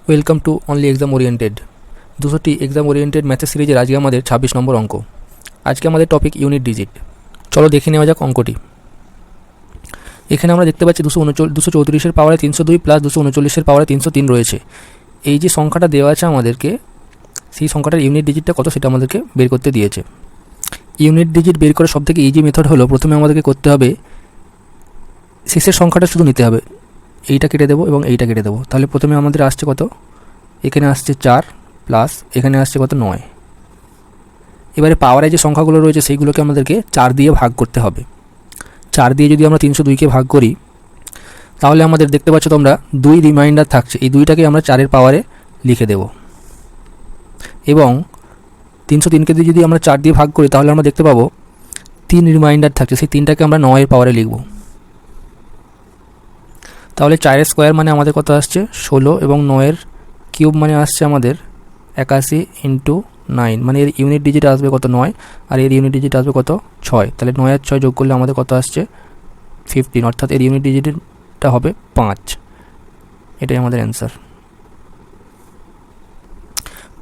Welcome to only exam oriented 200টি exam oriented ম্যাথের সিরিজের আজকে আমাদের 26 নম্বর অঙ্ক। আজকে আমাদের টপিক ইউনিট ডিজিট। চলো দেখে নেওয়া যাক অঙ্কটি। এখানে আমরা দেখতে পাচ্ছি 234 পাওয়ারে 302 প্লাস 239 পাওয়ারে 303 রয়েছে। এই যে সংখ্যাটা দেওয়া আছে আমাদেরকে, সেই সংখ্যাটার ইউনিট ডিজিটটা কত সেটা আমাদেরকে বের করতে দিয়েছে। ইউনিট ডিজিট বের করার সবথেকে ইজি মেথড হলো, প্রথমে আমাদেরকে করতে হবে শেষের সংখ্যাটা শুধু নিতে হবে। এইটা কেটে দেবো এবং এইটা কেটে দেবো। তাহলে প্রথমে আমাদের আসছে কত, এখানে আসছে 4 প্লাস এখানে আসছে কত 9। এবারে পাওয়ারে যে সংখ্যাগুলো রয়েছে সেইগুলোকে আমাদেরকে 4 দিয়ে ভাগ করতে হবে। 4 দিয়ে যদি আমরা 302কে ভাগ করি তাহলে আমাদের দেখতে পাচ্ছ তোমরা 2 রিমাইন্ডার থাকছে। এই 2টাকে আমরা 4-এর পাওয়ারে লিখে দেব এবং 303কে দিয়ে যদি আমরা 4 দিয়ে ভাগ করি তাহলে আমরা দেখতে পাবো 3 রিমাইন্ডার থাকছে। সেই 3টাকে আমরা 9-এর পাওয়ারে লিখব। তাহলে 4-এর স্কোয়ার মানে আমাদের কত আসছে 16 এবং 9-এর কিউব মানে আসছে আমাদের 81 ইন্টু 9, মানে এর ইউনিট ডিজিট আসবে কত 9 আর এর ইউনিট ডিজিট আসবে কত 6। তাহলে 9 আর 6 যোগ করলে আমাদের কত আসছে 15, অর্থাৎ এর ইউনিট ডিজিটটা হবে 5। এটাই আমাদের অ্যান্সার।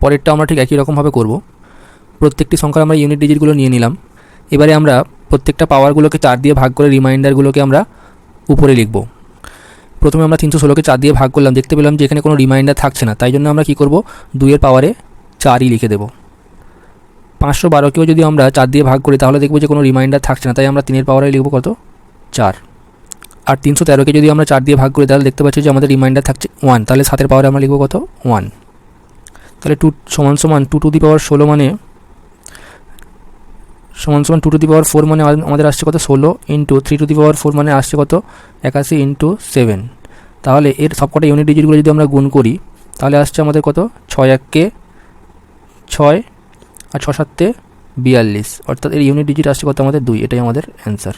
পরেরটা আমরা ঠিক একই রকমভাবে করব। প্রত্যেকটি সংখ্যার আমরা ইউনিট ডিজিটগুলো নিয়ে নিলাম। এবারে আমরা প্রত্যেকটা পাওয়ারগুলোকে 4 দিয়ে ভাগ করে রিমাইন্ডারগুলোকে আমরা উপরে লিখব। প্রথমে আমরা 316কে 4 দিয়ে ভাগ করলাম, দেখতে পেলাম যে এখানে কোনো রিমাইন্ডার থাকছে না, তাই জন্য আমরা কী করব 2-এর পাওয়ারে 4ই লিখে দেব। 512কেও যদি আমরা 4 দিয়ে ভাগ করি তাহলে দেখব যে কোনো রিমাইন্ডার থাকছে না, তাই আমরা 3-এর পাওয়ারে লিখব কত 4। আর 313কে যদি আমরা 4 দিয়ে ভাগ করি তাহলে দেখতে পাচ্ছি যে আমাদের রিমাইন্ডার থাকছে 1, তাহলে 7-এর পাওয়ারে আমরা লিখব কত 1। তাহলে 2 সমান 2 টু দি পাওয়ার 16 মানে সমান 2 টু দি পাওয়ার 4 মানে আমাদের আসছে কত 16 ইন্টু 3 টু দি পাওয়ার 4 মানে আসছে কত 81 ইন্টু 7। তাহলে এর সবকটা ইউনিট ডিজিটগুলো যদি আমরা গুণ করি তাহলে আসছে আমাদের কত 6-1-কে 6 আর 6-7-তে 42, অর্থাৎ এর ইউনিট ডিজিট আসছে কত আমাদের 2। এটাই আমাদের অ্যান্সার।